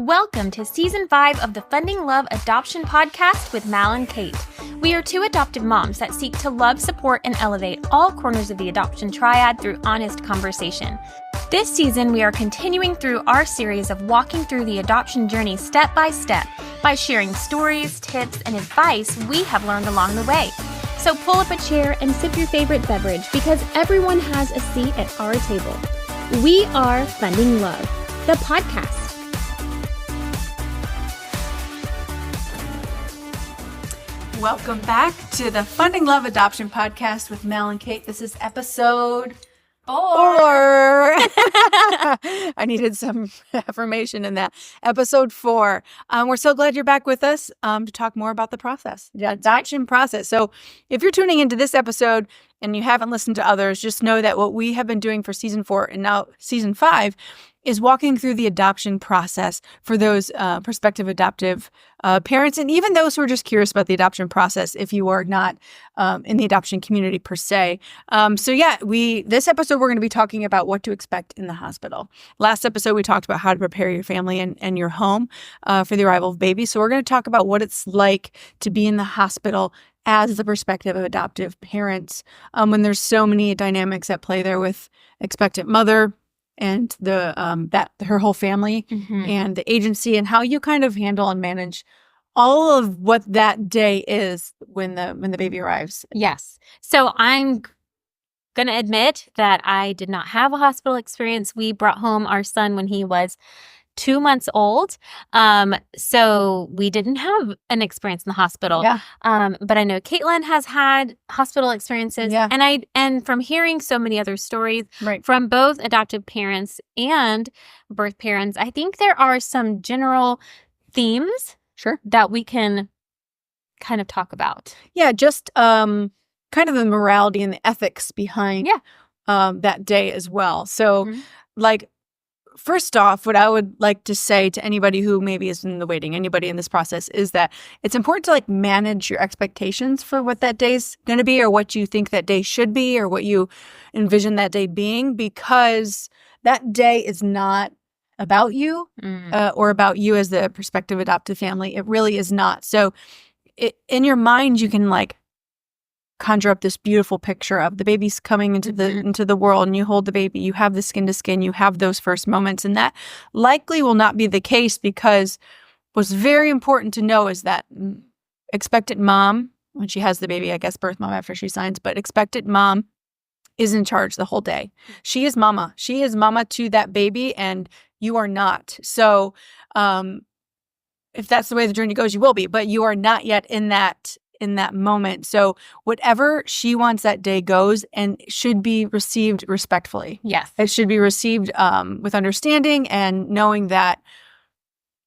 Welcome to Season 5 of the Funding Love Adoption Podcast with Mal and Kate. We are two adoptive moms that seek to love, support, and elevate all corners of the adoption triad through honest conversation. This season, we are continuing through our series of walking through the adoption journey step by sharing stories, tips, and advice we have learned along the way. So pull up a chair and sip your favorite beverage because everyone has a seat at our table. We are Funding Love, the podcast. Welcome back to the Funding Love Adoption Podcast with Mel and Kate. This is episode 4. I needed some affirmation in that. Episode 4. We're so glad you're back with us to talk more about the process, the adoption process. So if you're tuning into this episode and you haven't listened to others, just know that what we have been doing for Season 4 and now Season 5 is walking through the adoption process for those prospective adoptive parents and even those who are just curious about the adoption process if you are not in the adoption community per se. This episode we're going to be talking about what to expect in the hospital. Last episode we talked about how to prepare your family and your home for the arrival of babies. So we're going to talk about what it's like to be in the hospital as the perspective of adoptive parents when there's so many dynamics at play there with expectant mother and her whole family and the agency and how you kind of handle and manage all of what that day is when the baby arrives. Yes. So I'm going to admit that I did not have a hospital experience. We brought home our son when he was 2 months old. So we didn't have an experience in the hospital. Yeah. But I know Caitlin has had hospital experiences. Yeah. And from hearing so many other stories Right. from both adoptive parents and birth parents, I think there are some general themes that we can kind of talk about. Yeah, just kind of the morality and the ethics behind that day as well. So first off, what I would like to say to anybody who maybe is in the waiting, anybody in this process, is that it's important to manage your expectations for what that day's going to be or what you think that day should be or what you envision that day being, because that day is not about you or about you as the prospective adoptive family. It really is not. So in your mind, you can conjure up this beautiful picture of the baby's coming into the world and you hold the baby, you have the skin to skin, you have those first moments. And that likely will not be the case, because what's very important to know is that expectant mom, when she has the baby, I guess birth mom after she signs, but expectant mom is in charge the whole day. She is mama. She is mama to that baby and you are not. So if that's the way the journey goes, you will be, but you are not yet in that moment. So whatever she wants that day goes and should be received respectfully. Yes. It should be received with understanding and knowing that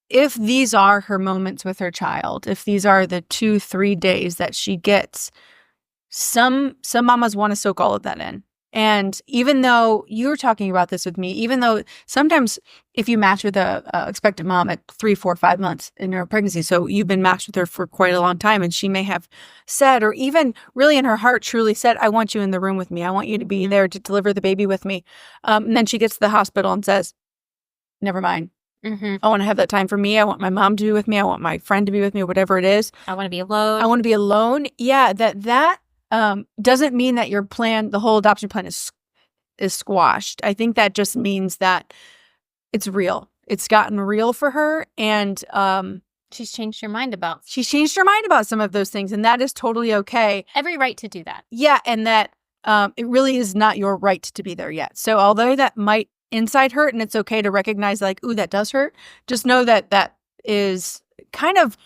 if these are her moments with her child, if these are the 2-3 days that she gets, some mamas want to soak all of that in. And even though you were talking about this with me, even though sometimes if you match with a expectant mom at 3, 4, 5 months in her pregnancy, so you've been matched with her for quite a long time, and she may have said, or even really in her heart truly said, I want you in the room with me. I want you to be there to deliver the baby with me. And then she gets to the hospital and says, never mind. I want to have that time for me. I want my mom to be with me. I want my friend to be with me, whatever it is. I want to be alone. I want to be alone. Yeah, that doesn't mean that your plan, the whole adoption plan is squashed. I think that just means that it's real. It's gotten real for her, and she's changed her mind about some of those things, and that is totally okay. Every right to do that. Yeah, and that it really is not your right to be there yet. So although that might inside hurt, and it's okay to recognize ooh, that does hurt, just know that that is kind of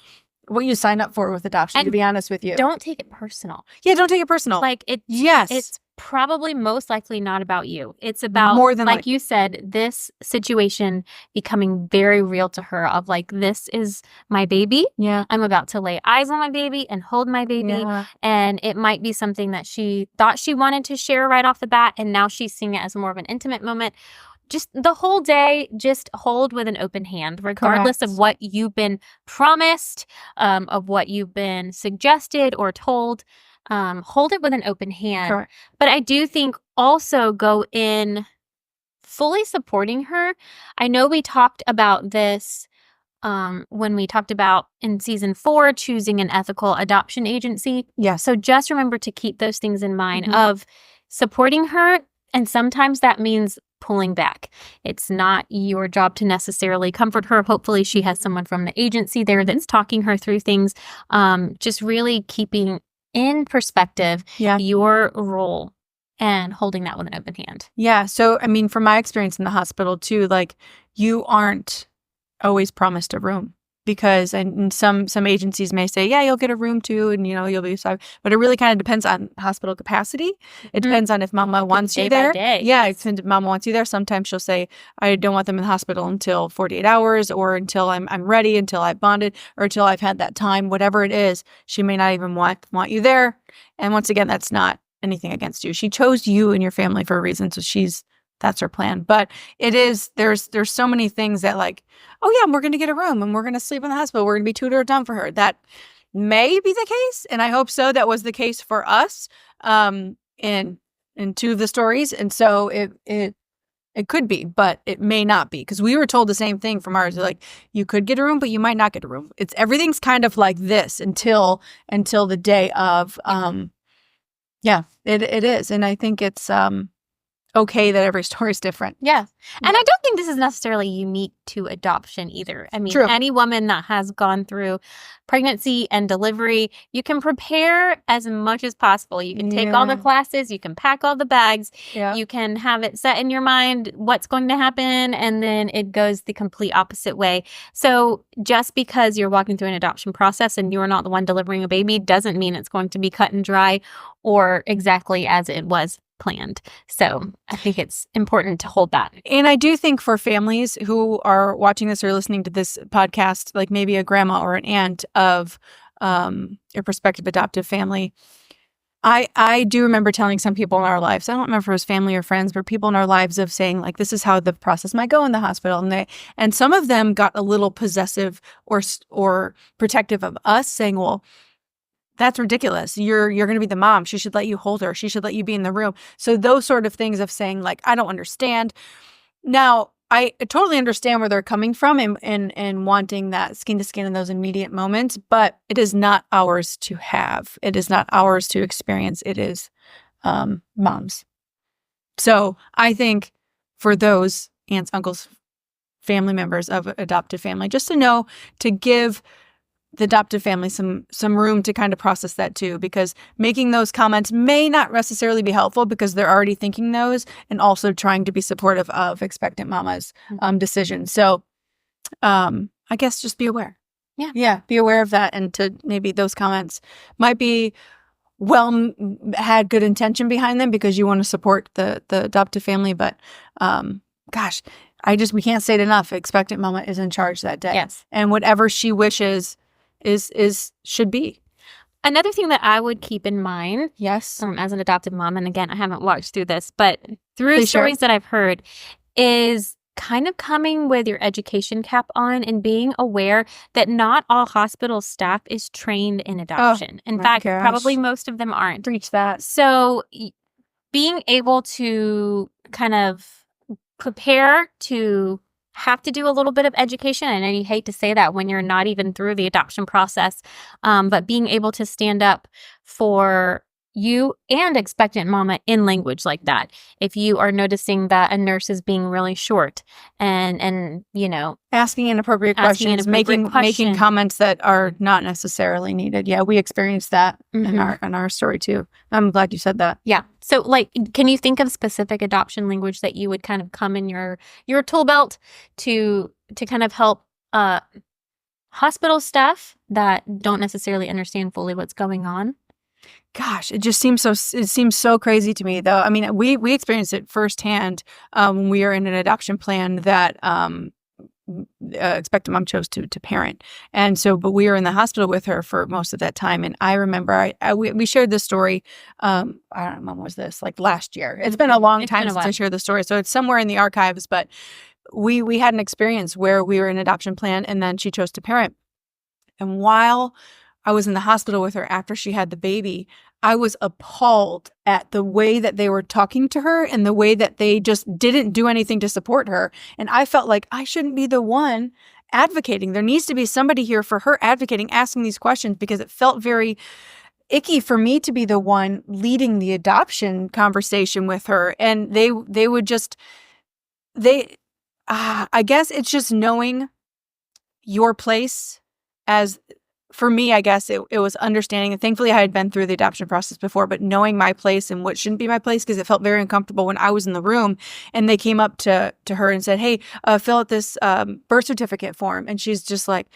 what you sign up for with adoption, and to be honest with you. Don't take it personal. Yeah, don't take it personal. It's probably most likely not about you. It's about, more than like you said, this situation becoming very real to her of this is my baby. Yeah. I'm about to lay eyes on my baby and hold my baby. Yeah. And it might be something that she thought she wanted to share right off the bat, and now she's seeing it as more of an intimate moment. Just the whole day, just hold with an open hand, regardless Correct. of what you've been promised, of what you've been suggested or told. Hold it with an open hand. Correct. But I do think also go in fully supporting her. I know we talked about this when we talked about in season 4, choosing an ethical adoption agency. Yeah. So just remember to keep those things in mind of supporting her. And sometimes that means pulling back. It's not your job to necessarily comfort her. Hopefully she has someone from the agency there that's talking her through things. Just really keeping in perspective your role and holding that with an open hand. Yeah. So, I mean, from my experience in the hospital too, like you aren't always promised a room because and some agencies may say, yeah, you'll get a room too, and you'll be sorry. But it really kind of depends on hospital capacity. It depends on if mama wants you there. Yeah, it depends if mama wants you there. Sometimes she'll say, I don't want them in the hospital until 48 hours or until I'm ready, until I've bonded, or until I've had that time, whatever it is. She may not even want you there. And once again, that's not anything against you. She chose you and your family for a reason, so that's her plan. But it is, there's so many things that like, oh yeah, we're going to get a room and we're going to sleep in the hospital. We're going to be tutored down for her. That may be the case. And I hope so. That was the case for us in 2 of the stories. And so it could be, but it may not be because we were told the same thing from ours. Like you could get a room, but you might not get a room. Everything's kind of like this until the day of, it is. And I think it's, okay that every story is different. Yeah. And I don't think this is necessarily unique to adoption either. I mean, any woman that has gone through pregnancy and delivery, you can prepare as much as possible. You can take all the classes, you can pack all the bags, you can have it set in your mind what's going to happen, and then it goes the complete opposite way. So just because you're walking through an adoption process and you're not the one delivering a baby doesn't mean it's going to be cut and dry or exactly as it was planned. So I think it's important to hold that. And I do think for families who are watching this or listening to this podcast, like maybe a grandma or an aunt of a prospective adoptive family, I do remember telling some people in our lives, I don't remember if it was family or friends, but people in our lives of saying like, this is how the process might go in the hospital. And some of them got a little possessive or protective of us saying, well, that's ridiculous. You're going to be the mom. She should let you hold her. She should let you be in the room. So those sort of things of saying like, I don't understand. Now, I totally understand where they're coming from and wanting that skin to skin in those immediate moments, but it is not ours to have. It is not ours to experience. It is mom's. So I think for those aunts, uncles, family members of adoptive family, just to know to give the adoptive family some room to kind of process that too, because making those comments may not necessarily be helpful because they're already thinking those and also trying to be supportive of expectant mama's decision. So I guess just be aware. Yeah. Be aware of that. And to maybe those comments might be had good intention behind them because you want to support the adoptive family. But gosh, we can't say it enough. Expectant mama is in charge that day. Yes. And whatever she wishes should be. Another thing that I would keep in mind, yes, as an adoptive mom, and again, I haven't watched through this, but through stories that I've heard, is kind of coming with your education cap on and being aware that not all hospital staff is trained in adoption. In fact, probably most of them aren't. Preach that. So being able to kind of prepare to have to do a little bit of education. I know you hate to say that when you're not even through the adoption process, but being able to stand up for you and expectant mama in language like that. If you are noticing that a nurse is being really short and asking inappropriate questions, making comments that are not necessarily needed. Yeah, we experienced that in our story too. I'm glad you said that. Yeah. So can you think of specific adoption language that you would kind of come in your tool belt to kind of help hospital staff that don't necessarily understand fully what's going on? Gosh, it seems so crazy to me though. I mean, we experienced it firsthand when we were in an adoption plan that expectant mom chose to parent. And so, but we were in the hospital with her for most of that time. And I remember we shared this story. I don't know, when was this? Like last year. It's been a long time since I shared the story. So it's somewhere in the archives, but we had an experience where we were in an adoption plan and then she chose to parent. And while I was in the hospital with her after she had the baby, I was appalled at the way that they were talking to her and the way that they just didn't do anything to support her. And I felt like I shouldn't be the one advocating. There needs to be somebody here for her advocating, asking these questions, because it felt very icky for me to be the one leading the adoption conversation with her. And they would just, I guess it's just knowing your place as, for me, I guess it was understanding. And thankfully I had been through the adoption process before, but knowing my place and what shouldn't be my place, because it felt very uncomfortable when I was in the room and they came up to her and said, hey, fill out this birth certificate form. And she's just like,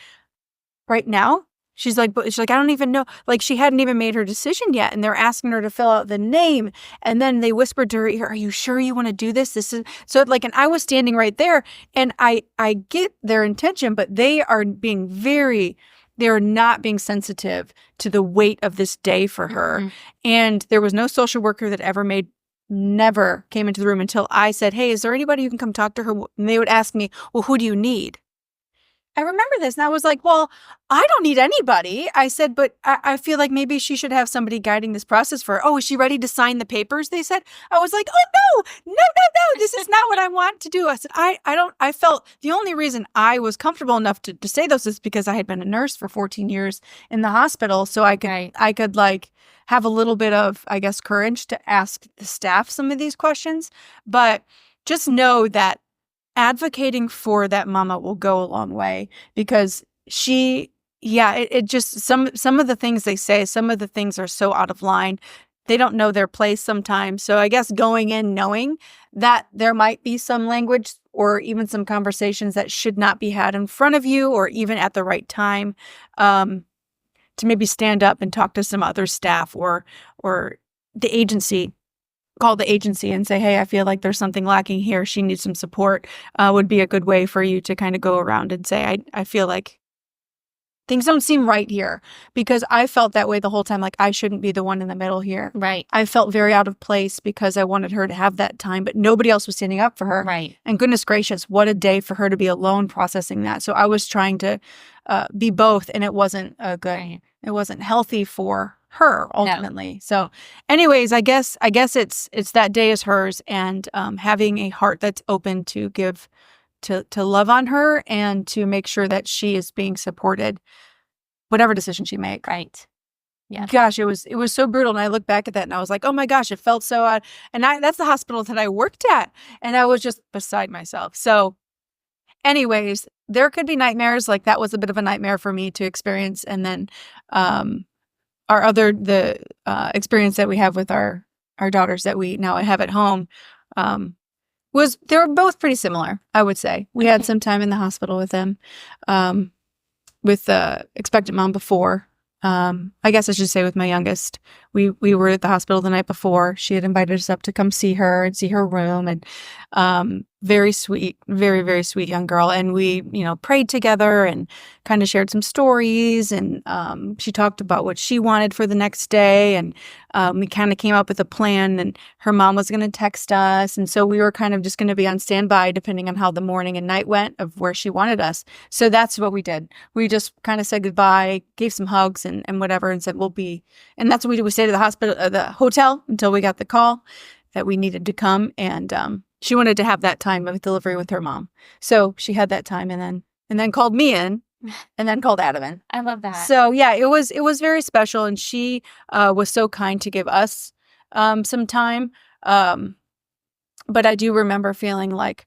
right now? She's like, I don't even know. Like, she hadn't even made her decision yet. And they're asking her to fill out the name. And then they whispered to her ear, are you sure you want to do this? This is so, like, and I was standing right there, and I get their intention, but they are not being sensitive to the weight of this day for her. Mm-hmm. And there was no social worker that never came into the room until I said, hey, is there anybody who can come talk to her? And they would ask me, well, who do you need? I remember this, and I was like, well, I don't need anybody. I said, but I feel like maybe she should have somebody guiding this process for her. Oh, is she ready to sign the papers? They said. I was like, oh, no, this is not what I want to do. I said, I felt the only reason I was comfortable enough to say those is because I had been a nurse for 14 years in the hospital. So I could like have a little bit of, I guess, courage to ask the staff some of these questions. But just know that advocating for that mama will go a long way, because it just, some of the things they say, some of the things are so out of line. They don't know their place sometimes. So I guess going in knowing that there might be some language or even some conversations that should not be had in front of you or even at the right time, to maybe stand up and talk to some other staff or the agency. Call the agency and say, hey, I feel like there's something lacking here. She needs some support, would be a good way for you to kind of go around and say, I feel like things don't seem right here, because I felt that way the whole time. Like, I shouldn't be the one in the middle here. Right. I felt very out of place because I wanted her to have that time, but nobody else was standing up for her. Right. And goodness gracious, what a day for her to be alone processing that. So I was trying to be both, and it wasn't good. It wasn't healthy for her ultimately. No. So anyways, I guess it's that day is hers, and having a heart that's open to give, to love on her and to make sure that she is being supported, whatever decision she makes. Right. Yeah. Gosh, it was so brutal. And I look back at that and I was like, oh my gosh, it felt so odd. And that's the hospital that I worked at. And I was just beside myself. So anyways, there could be nightmares. Like, that was a bit of a nightmare for me to experience. And then, the experience that we have with our daughters that we now have at home, they were both pretty similar, I would say. We had some time in the hospital with them, with the expectant mom before. I guess I should say with my youngest, we were at the hospital the night before. She had invited us up to come see her and see her room, and very sweet, very, very sweet young girl. And we, prayed together and kind of shared some stories. And she talked about what she wanted for the next day. And we kind of came up with a plan, and her mom was going to text us. And so we were kind of just going to be on standby depending on how the morning and night went of where she wanted us. So that's what we did. We just kind of said goodbye, gave some hugs and whatever, and said, and that's what we did. We stayed at the hotel until we got the call that we needed to come. And she wanted to have that time of delivery with her mom. So she had that time, and then called me in, and then called Adam in. I love that. So yeah, it was very special. And she was so kind to give us some time. But I do remember feeling like,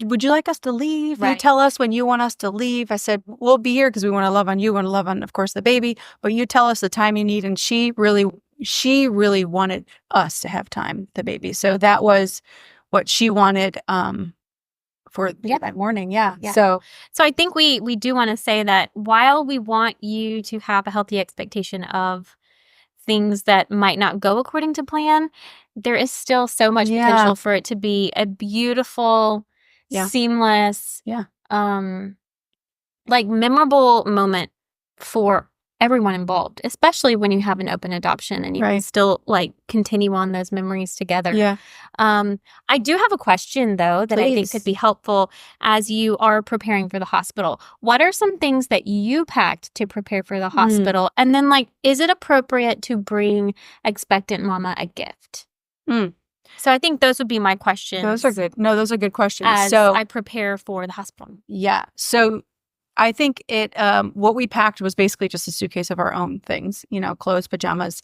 would you like us to leave? Right. You tell us when you want us to leave. I said, we'll be here because we want to love on you, want to love on, of course, the baby. But you tell us the time you need. And she really wanted us to have time with the baby. So that was what she wanted for that morning. Yeah. So I think we do want to say that while we want you to have a healthy expectation of things that might not go according to plan, there is still so much potential for it to be a beautiful, seamless, like memorable moment for everyone involved, especially when you have an open adoption and you can still like continue on those memories together. Yeah. I do have a question though that I think could be helpful as you are preparing for the hospital. What are some things that you packed to prepare for the hospital? And then, like, is it appropriate to bring expectant mama a gift? So I think those would be my questions. Those are good. No, those are good questions. As I prepare for the hospital. Yeah. So I think what we packed was basically just a suitcase of our own things, clothes, pajamas,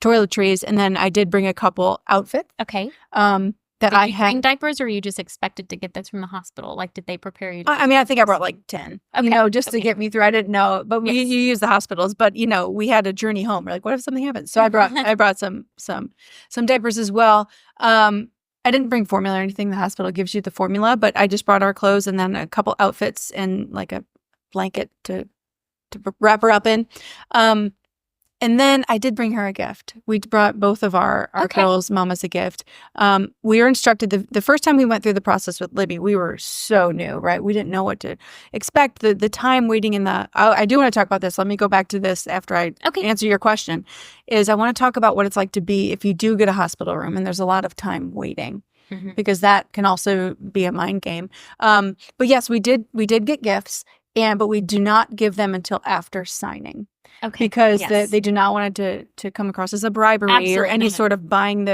toiletries. And then I did bring a couple outfits. Okay. That did you bring diapers, or you just expected to get those from the hospital? Like, did they prepare you? I think I brought like 10, just to get me through. I didn't know, but you use the hospitals, but we had a journey home. We're like, what if something happens? So I brought some diapers as well. I didn't bring formula or anything. The hospital gives you the formula, but I just brought our clothes and then a couple outfits and like a blanket to wrap her up in. And then I did bring her a gift. We brought both of our girls' mamas a gift. We were instructed the first time we went through the process with Libby, we were so new, right? We didn't know what to expect. The time waiting in I do want to talk about this. Let me go back to this after I answer your question, is I want to talk about what it's like to be, if you do get a hospital room and there's a lot of time waiting, because that can also be a mind game. But yes, we did get gifts, but we do not give them until after signing. Okay. Because they do not want it to come across as a bribery or any sort of buying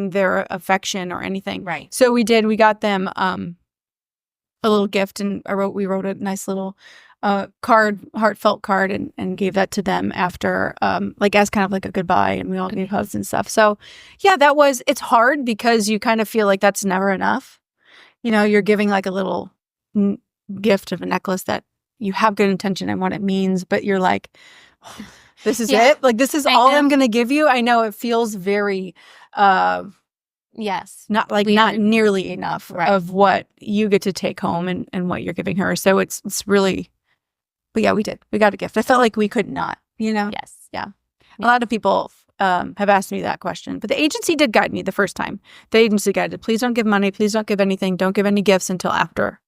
their affection or anything. Right. So we did. We got them a little gift, and we wrote a nice little heartfelt card, and gave that to them after, as kind of like a goodbye, and we all gave hugs and stuff. So yeah, it's hard because you kind of feel like that's never enough. You're giving like a little gift of a necklace that you have good intention and what it means, but you're like, this is it? Like, this is all I'm going to give you? I know it feels very, not nearly enough of what you get to take home and what you're giving her. So it's really, but yeah, we did. We got a gift. I felt like we could not, Yes. Yeah. A lot of people have asked me that question, but the agency did guide me the first time. The agency guided, please don't give money. Please don't give anything. Don't give any gifts until after.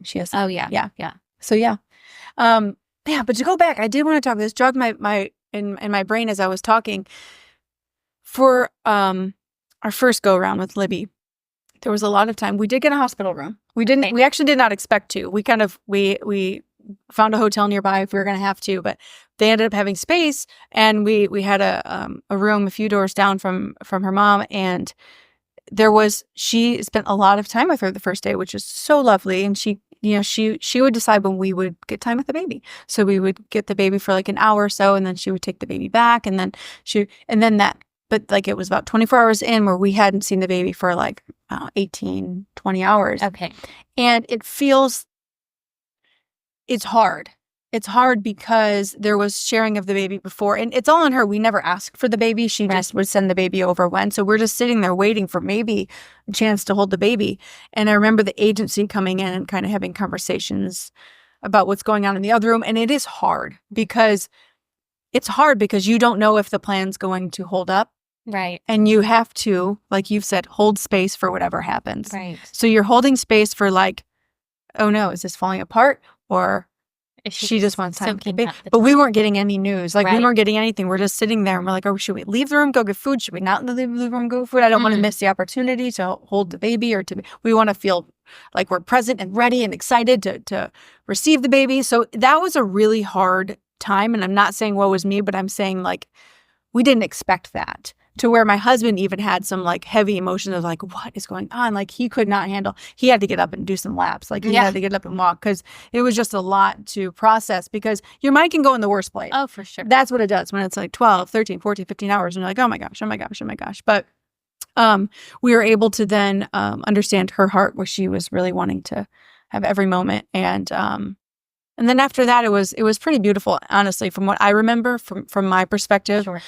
She has. Oh, yeah. Yeah. So, yeah. But to go back, I did want to talk. This jogged in my brain as I was talking. For our first go around with Libby, there was a lot of time. We did get a hospital room. We didn't. We actually did not expect to. We found a hotel nearby if we were going to have to, but they ended up having space, and we had a room a few doors down from her mom, and she spent a lot of time with her the first day, which is so lovely, and she would decide when we would get time with the baby. So we would get the baby for like an hour or so, and then she would take the baby back, but like it was about 24 hours in where we hadn't seen the baby for like 18, 20 hours. Okay. And it's hard. It's hard because there was sharing of the baby before, and it's all on her. We never asked for the baby. She just would send the baby over when. So we're just sitting there waiting for maybe a chance to hold the baby. And I remember the agency coming in and kind of having conversations about what's going on in the other room. And it is hard because you don't know if the plan's going to hold up. Right. And you have to, like you've said, hold space for whatever happens. Right. So you're holding space for like, oh no, is this falling apart? Or she just wants time with the baby. But we weren't getting any news. Like, we weren't getting anything. We're just sitting there and we're like, oh, should we leave the room, go get food? Should we not leave the room, go get food? I don't want to miss the opportunity to hold the baby, we want to feel like we're present and ready and excited to receive the baby. So that was a really hard time. And I'm not saying woe was me, but I'm saying like, we didn't expect that. To where my husband even had some like heavy emotions of like, what is going on? Like, he could not handle. He had to get up and do some laps. Like, he had to get up and walk because it was just a lot to process, because your mind can go in the worst place. Oh, for sure. That's what it does when it's like 12, 13, 14, 15 hours. And you're like, oh my gosh, oh my gosh, oh my gosh. But we were able to then understand her heart, where she was really wanting to have every moment. And then after that, it was pretty beautiful, honestly, from what I remember from my perspective. Sure.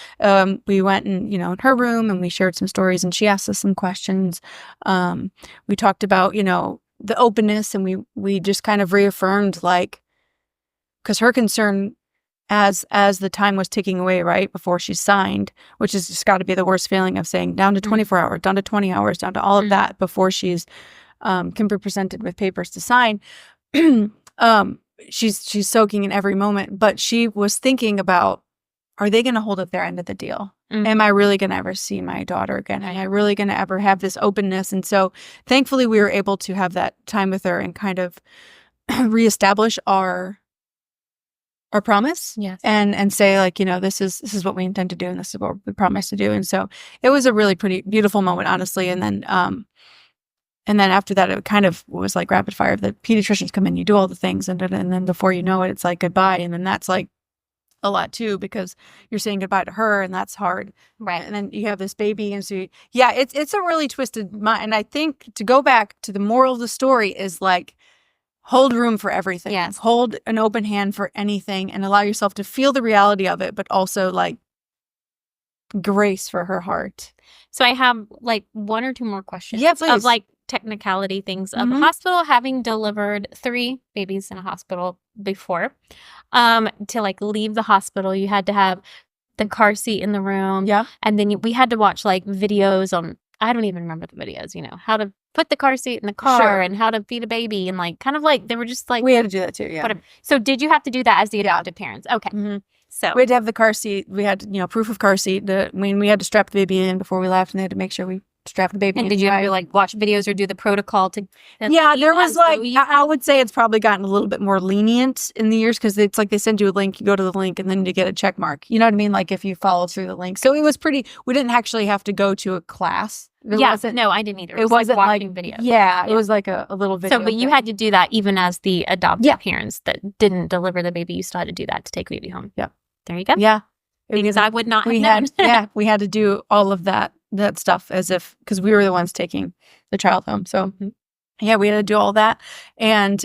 We went and, in her room, and we shared some stories, and she asked us some questions. We talked about, the openness, and we just kind of reaffirmed, like, because her concern as the time was ticking away, right before she signed, which has just got to be the worst feeling of saying down to 24 hours, down to 20 hours, down to all of that before she's can be presented with papers to sign. She's soaking in every moment, but she was thinking about, are they going to hold up their end of the deal? Am I really going to ever see my daughter again? Am I really going to ever have this openness? And so thankfully we were able to have that time with her and kind of reestablish our our promise. Yes. And say like, this is what we intend to do, and this is what we promise to do. And so it was a really pretty beautiful moment, honestly. And then after that, it kind of was like rapid fire. The pediatricians come in, you do all the things, and then before you know it, it's like goodbye. And then that's like a lot too, because you're saying goodbye to her, and that's hard. Right. And then you have this baby, and so it's a really twisted mind. And I think to go back to the moral of the story is like, hold room for everything. Yes. Hold an open hand for anything, and allow yourself to feel the reality of it, but also like grace for her heart. So I have like one or two more questions. Yeah, please. Of like technicality things of a hospital, having delivered 3 babies in a hospital before. To like leave the hospital, you had to have the car seat in the room. Yeah. And then we had to watch like videos on, I don't even remember the videos, how to put the car seat in the car and how to feed a baby, and like kind of like they were just like, we had to do that too. Yeah. Whatever. So did you have to do that as the adoptive parents? Okay. Mm-hmm. So we had to have the car seat. We had proof of car seat. We had to strap the baby in before we left, and they had to make sure we strap the baby in. And did you have to like watch videos or do the protocol to Yeah, there was like, I would say it's probably gotten a little bit more lenient in the years, because it's like they send you a link, you go to the link, and then you get a check mark. You know what I mean? Like if you follow through the link. So it was we didn't actually have to go to a class. No, I didn't either. It wasn't like watching videos. Yeah, it was like a little video. So, but you had to do that even as the adoptive parents that didn't deliver the baby. You still had to do that to take the baby home. Yeah. There you go. Yeah. Because I would not have known. We had to do all of that stuff because we were the ones taking the child home. So yeah, we had to do all that. And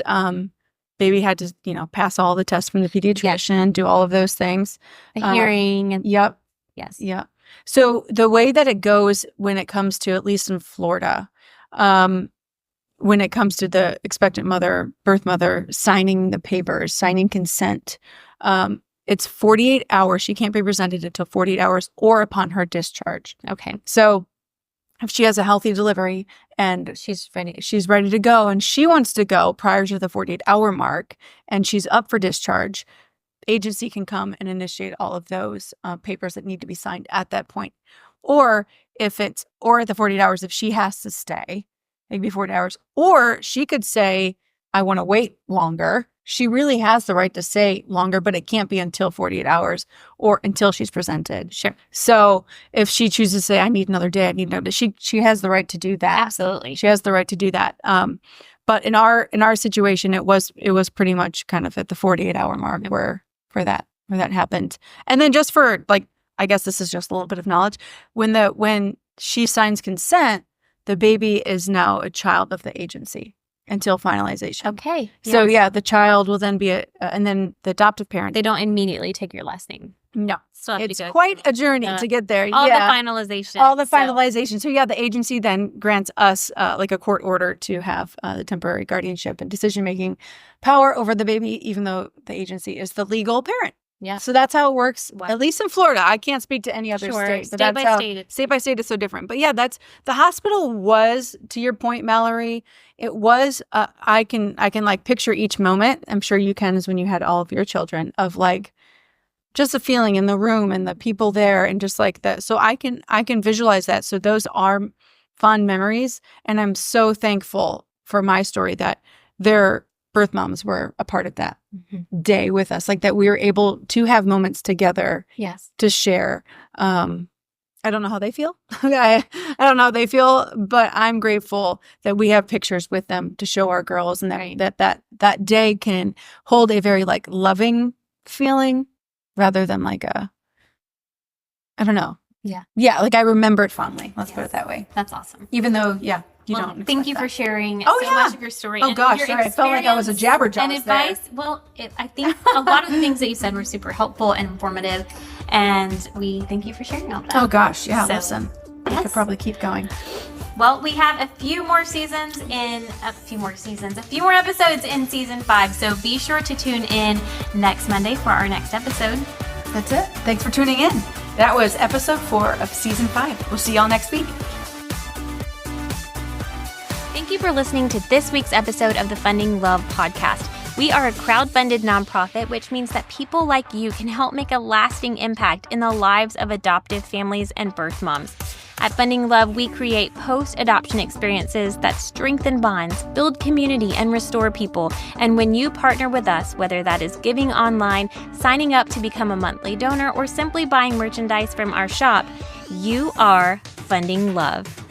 baby had to, pass all the tests from the pediatrician, do all of those things. The hearing. And Yep. Yes. Yeah. So the way that it goes when it comes to, at least in Florida, when it comes to the expectant mother, birth mother, signing the papers, signing consent, it's 48 hours. She can't be presented until 48 hours or upon her discharge. Okay. So if she has a healthy delivery and she's ready to go, and she wants to go prior to the 48-hour mark, and she's up for discharge, agency can come and initiate all of those papers that need to be signed at that point. Or at the 48 hours, if she has to stay, maybe 40 hours, or she could say, I want to wait longer. She really has the right to say longer, but it can't be until 48 hours or until she's presented. Sure. So if she chooses to say, I need another day, she has the right to do that. Absolutely. She has the right to do that. But in our situation, it was pretty much kind of at the 48-hour mark where that happened. And then just for like, I guess this is just a little bit of knowledge, when she signs consent, the baby is now a child of the agency until finalization. Okay. So yeah, the child will then be and then the adoptive parent. They don't immediately take your last name. No. It's quite a journey to get there. All the finalization. So yeah, the agency then grants us like a court order to have the temporary guardianship and decision-making power over the baby, even though the agency is the legal parent. Yeah. So that's how it works, at least in Florida. I can't speak to any other state. But state by state is so different. But yeah, the hospital was, to your point, Mallory, it was, I can like picture each moment, I'm sure you can, as when you had all of your children, of like just the feeling in the room and the people there and just like that. So I can visualize that. So those are fond memories. And I'm so thankful for my story that their birth moms were a part of that day with us, like that we were able to have moments together to share. I don't know how they feel. I don't know how they feel, but I'm grateful that we have pictures with them to show our girls, and that day can hold a very like loving feeling rather than like I don't know. Yeah. Yeah. Like I remember it fondly. Let's put it that way. That's awesome. Even though, you don't. Thank you for sharing so much of your story. Oh gosh, sorry. I felt like I was a jabberjaw. And advice. There. Well, I think a lot of the things that you said were super helpful and informative, and we thank you for sharing all that. Oh gosh, yeah. Listen, I could probably keep going. Well, we have a few more episodes in season 5. So be sure to tune in next Monday for our next episode. That's it. Thanks for tuning in. That was episode 4 of season 5. We'll see y'all next week. Thank you for listening to this week's episode of the Funding Love podcast. We are a crowd-funded nonprofit, which means that people like you can help make a lasting impact in the lives of adoptive families and birth moms. At Funding Love, we create post-adoption experiences that strengthen bonds, build community, and restore people. And when you partner with us, whether that is giving online, signing up to become a monthly donor, or simply buying merchandise from our shop, you are funding love.